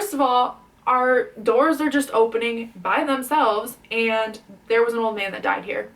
first of all, our doors are just opening by themselves, and there was an old man that died here.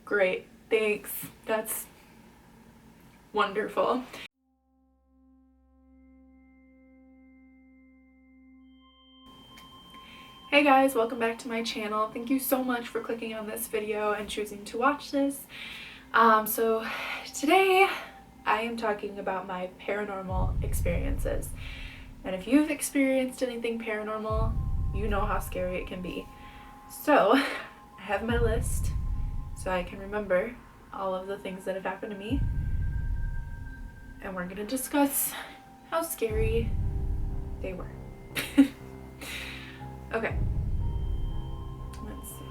Great, thanks. That's wonderful. Hey guys, welcome back to my channel. Thank you so much for clicking on this video and choosing to watch this. So today I am talking about my paranormal experiences. And if you've experienced anything paranormal, you know how scary it can be. So I have my list so I can remember all of the things that have happened to me. And we're gonna discuss how scary they were. Okay. Let's see.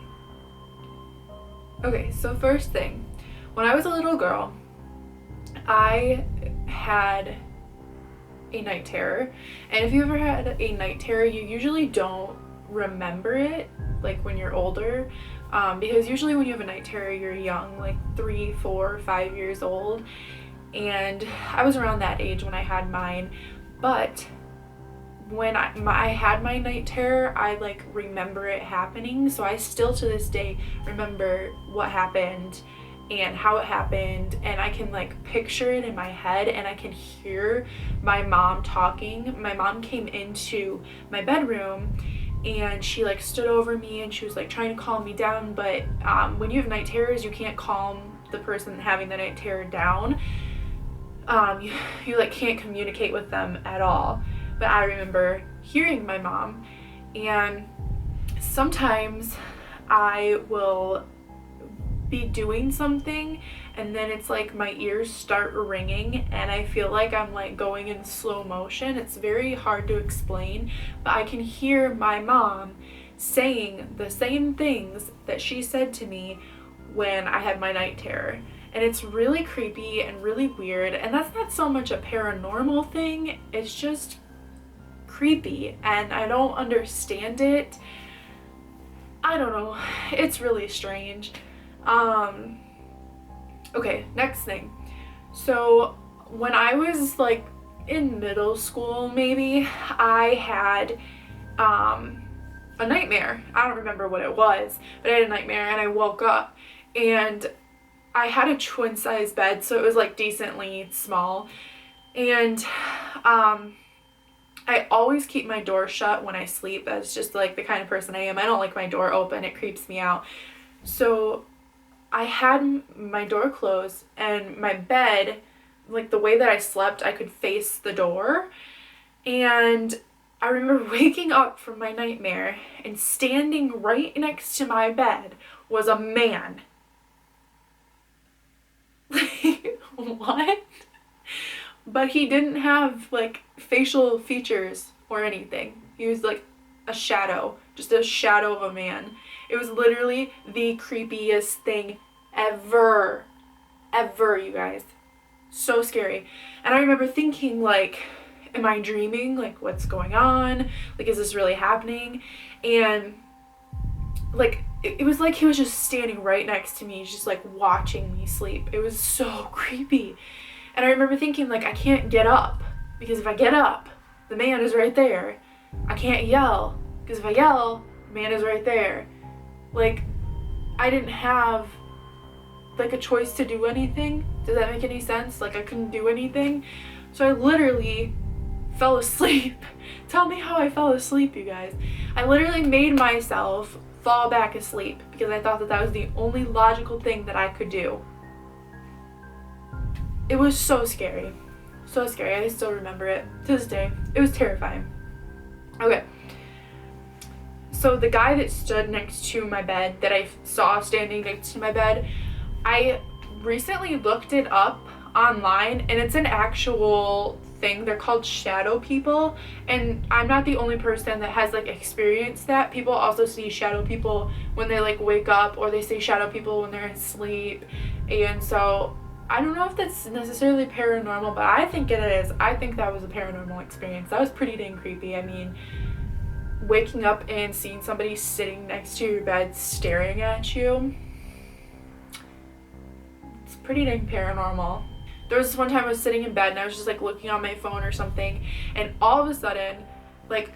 Okay, so first thing. When I was a little girl, I had a night terror. And if you ever had a night terror, you usually don't remember it, like when you're older. Because usually when you have a night terror, you're young, like 3, 4, 5 years old. And I was around that age when I had mine. But when I had my night terror, I like remember it happening. So I still to this day remember what happened and how it happened, and I can like picture it in my head, and I can hear my mom talking. My mom came into my bedroom and she like stood over me and she was like trying to calm me down, but when you have night terrors, you can't calm the person having the night terror down. You like can't communicate with them at all. But I remember hearing my mom, and sometimes I will be doing something and then it's like my ears start ringing and I feel like I'm like going in slow motion. It's very hard to explain, but I can hear my mom saying the same things that she said to me when I had my night terror. And it's really creepy and really weird, and that's not so much a paranormal thing, it's just creepy and I don't understand it. I don't know, it's really strange. Okay, next thing. So when I was like in middle school maybe, I had a nightmare. I don't remember what it was, but I had a nightmare and I woke up and I had a twin size bed, so it was like decently small, and I always keep my door shut when I sleep. That's just like the kind of person I am. I don't like my door open, it creeps me out. So I had my door closed and my bed, like the way that I slept, I could face the door. And I remember waking up from my nightmare and standing right next to my bed was a man. Like, what? But he didn't have like facial features or anything. He was like a shadow, just a shadow of a man. It was literally the creepiest thing ever, you guys. So scary. And I remember thinking like, am I dreaming? Like, what's going on? Like, is this really happening? And like, it was like he was just standing right next to me, just like watching me sleep. It was so creepy. And I remember thinking like, I can't get up because if I get up, the man is right there. I can't yell because if I yell, the man is right there. Like, I didn't have like a choice to do anything. Does that make any sense? Like, I couldn't do anything. So I literally fell asleep. Tell me how I fell asleep, you guys. I literally made myself fall back asleep because I thought that that was the only logical thing that I could do. It was so scary. So scary. I still remember it to this day. It was terrifying. Okay. So the guy that stood next to my bed, that I saw standing next to my bed, I recently looked it up online and it's an actual thing. They're called shadow people, and I'm not the only person that has like experienced that. People also see shadow people when they like wake up, or they see shadow people when they're asleep. And so I don't know if that's necessarily paranormal, but I think it is. I think that was a paranormal experience. That was pretty dang creepy. I mean, waking up and seeing somebody sitting next to your bed staring at you, it's pretty dang paranormal. there was this one time I was sitting in bed and I was just like looking on my phone or something, and all of a sudden, like,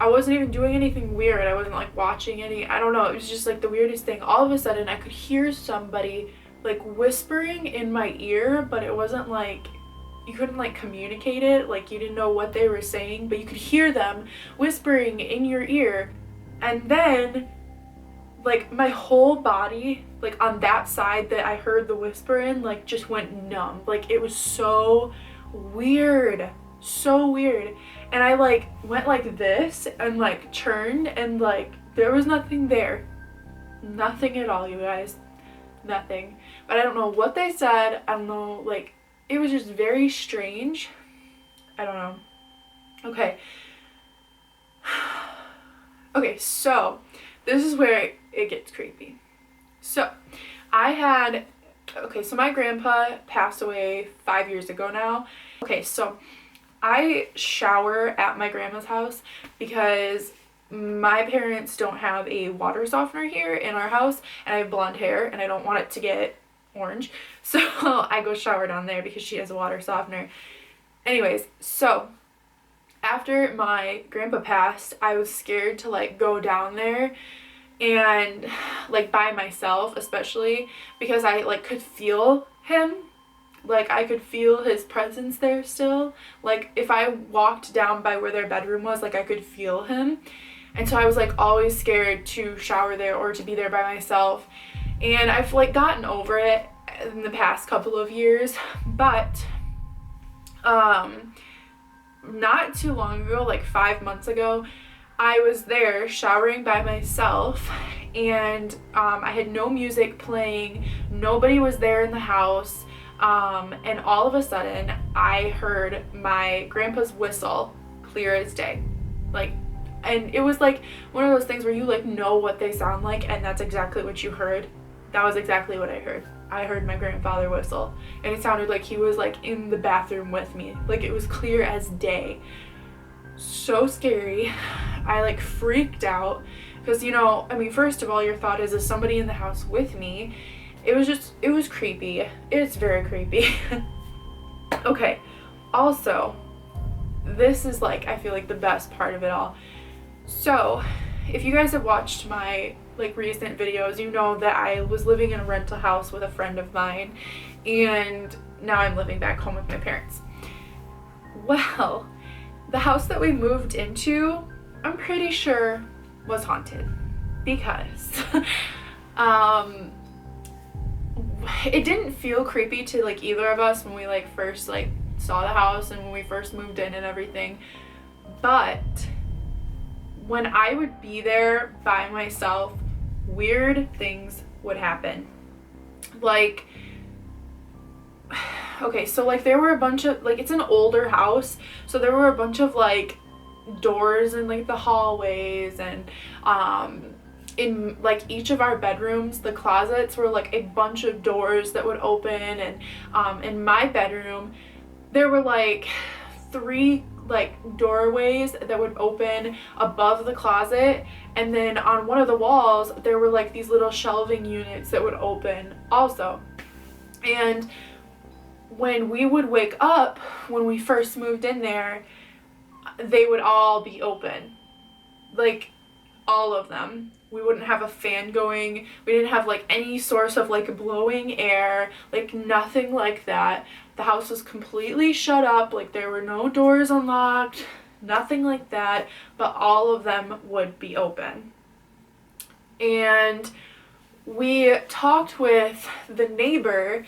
I wasn't even doing anything weird. I wasn't like watching any, I don't know, it was just like the weirdest thing. All of a sudden I could hear somebody like whispering in my ear, but it wasn't like, you couldn't like communicate it, like you didn't know what they were saying, but you could hear them whispering in your ear. And then like my whole body, like on that side that I heard the whisper in, like just went numb. Like it was so weird, so weird. And I like went like this and like turned, and like there was nothing there. Nothing at all, you guys. Nothing. But I don't know what they said. I don't know, like it was just very strange. I don't know. Okay. Okay, so this is where it gets creepy. So so my grandpa passed away 5 years ago now. Okay, so I shower at my grandma's house because my parents don't have a water softener here in our house, and I have blonde hair and I don't want it to get orange. So I go shower down there because she has a water softener. Anyways, so after my grandpa passed, I was scared to like go down there and like by myself, especially because I like could feel him. Like I could feel his presence there still. Like if I walked down by where their bedroom was, like I could feel him. And so I was like always scared to shower there or to be there by myself. And I've like gotten over it in the past couple of years, but not too long ago, like 5 months ago, I was there showering by myself, and I had no music playing, nobody was there in the house. And all of a sudden I heard my grandpa's whistle clear as day. Like, and it was like one of those things where you like know what they sound like, and that's exactly what you heard. That was exactly what I heard. I heard my grandfather whistle, and it sounded like he was like in the bathroom with me. Like it was clear as day. So scary. I like freaked out because, you know, I mean, first of all, your thought is somebody in the house with me? It was creepy. It's very creepy. Okay, also, this is like, I feel like the best part of it all. So, if you guys have watched my like recent videos, you know that I was living in a rental house with a friend of mine, and now I'm living back home with my parents. Well, the house that we moved into, I'm pretty sure was haunted because it didn't feel creepy to like either of us when we like first like saw the house and when we first moved in and everything, but when I would be there by myself, weird things would happen. Like, okay, so like there were a bunch of, like, it's an older house, so there were a bunch of like doors in like the hallways, and in like each of our bedrooms, the closets were like a bunch of doors that would open, and in my bedroom there were like 3 like doorways that would open above the closet, and then on one of the walls there were like these little shelving units that would open also. And when we would wake up, when we first moved in there, they would all be open, like all of them. We wouldn't have a fan going, we didn't have like any source of like blowing air, like nothing like that. The house was completely shut up, like there were no doors unlocked, nothing like that, but all of them would be open. And we talked with the neighbor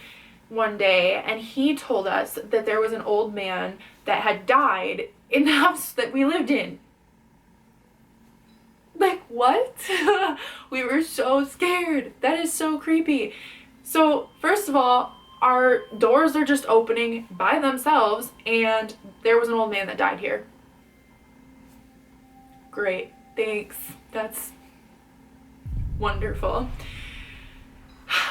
one day, and he told us that there was an old man that had died in the house that we lived in. Like, what? We were so scared. That is so creepy. So, first of all, our doors are just opening by themselves, and there was an old man that died here. Great. Thanks. That's wonderful.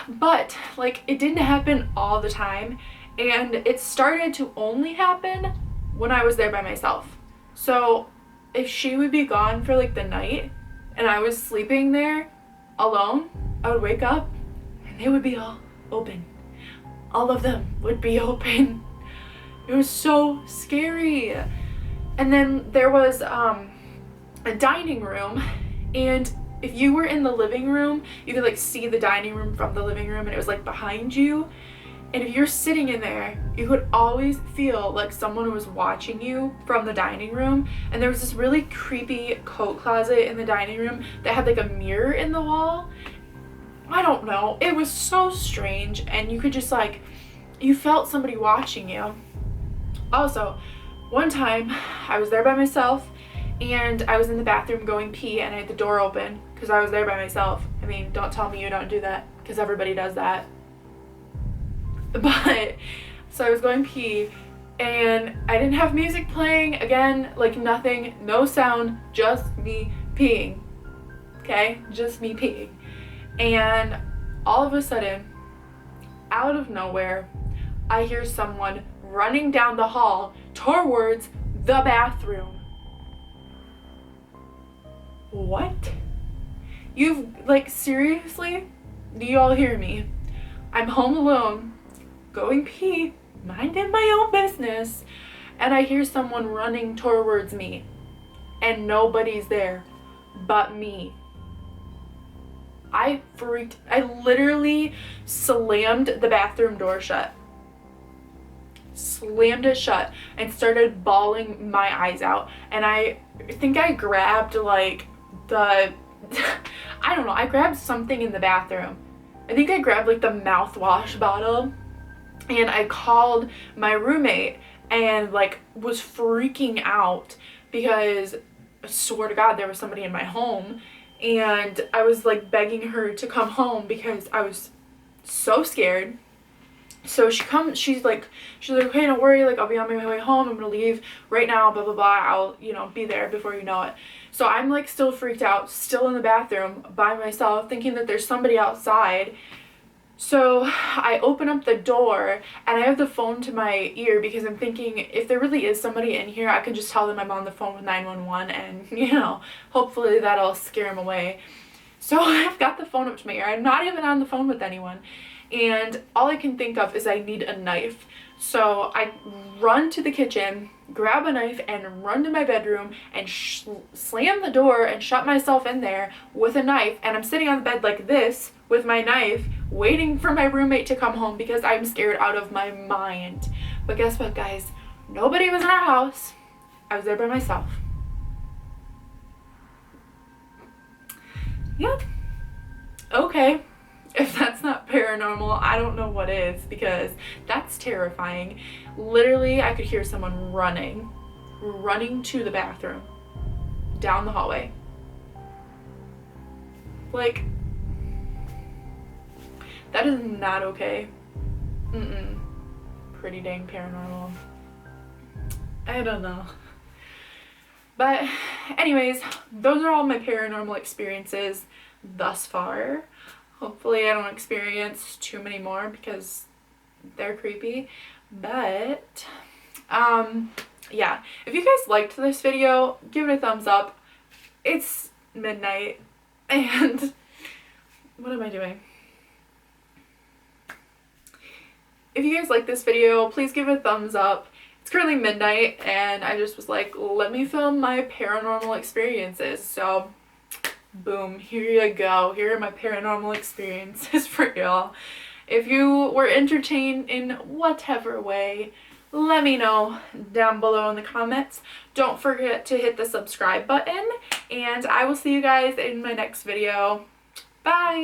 But, like, it didn't happen all the time, and it started to only happen when I was there by myself. So, if she would be gone for, like, the night, and I was sleeping there alone, I would wake up, and they would be all open. all of them would be open. It was so scary. And then there was a dining room, and if you were in the living room, you could like see the dining room from the living room, and it was like behind you. And if you're sitting in there, you could always feel like someone was watching you from the dining room. And there was this really creepy coat closet in the dining room that had like a mirror in the wall. I don't know. It was so strange, and you could just like, you felt somebody watching you. Also, one time I was there by myself, and I was in the bathroom going pee, and I had the door open because I was there by myself. I mean, don't tell me you don't do that, because everybody does that. But so I was going pee, and I didn't have music playing. Again, like nothing, no sound, just me peeing. Okay, just me peeing. And all of a sudden, out of nowhere, I hear someone running down the hall towards the bathroom. What? You've, like, seriously? Do you all hear me? I'm home alone, going pee, minding my own business, and I hear someone running towards me, and nobody's there but me. I freaked. I literally slammed the bathroom door shut. Slammed it shut and started bawling my eyes out. And I think I grabbed like the, I don't know, I grabbed something in the bathroom. I think I grabbed like the mouthwash bottle, and I called my roommate and like was freaking out because I swear to God there was somebody in my home. And I was like begging her to come home because I was so scared. So she's like, okay, don't worry, like I'll be on my way home, I'm gonna leave right now, blah blah blah, I'll, you know, be there before you know it. So I'm like still freaked out, still in the bathroom by myself, thinking that there's somebody outside. So I open up the door, and I have the phone to my ear because I'm thinking if there really is somebody in here, I can just tell them I'm on the phone with 911, and, you know, hopefully that'll scare them away. So I've got the phone up to my ear. I'm not even on the phone with anyone. And all I can think of is I need a knife. So I run to the kitchen, grab a knife, and run to my bedroom and slam the door and shut myself in there with a knife. And I'm sitting on the bed like this with my knife, waiting for my roommate to come home because I'm scared out of my mind. But guess what, guys? Nobody was in our house. I was there by myself. Yep. Okay. If that's not paranormal, I don't know what is, because that's terrifying. Literally, I could hear someone running to the bathroom, down the hallway. Like, that is not okay. Pretty dang paranormal. I don't know. But anyways, those are all my paranormal experiences thus far. Hopefully I don't experience too many more because they're creepy. But yeah, if you guys liked this video, give it a thumbs up. It's midnight, and what am I doing? If you guys like this video, please give it a thumbs up. It's currently midnight, and I just was like, let me film my paranormal experiences. So boom, here you go. Here are my paranormal experiences for y'all. If you were entertained in whatever way, let me know down below in the comments. Don't forget to hit the subscribe button, and I will see you guys in my next video. Bye!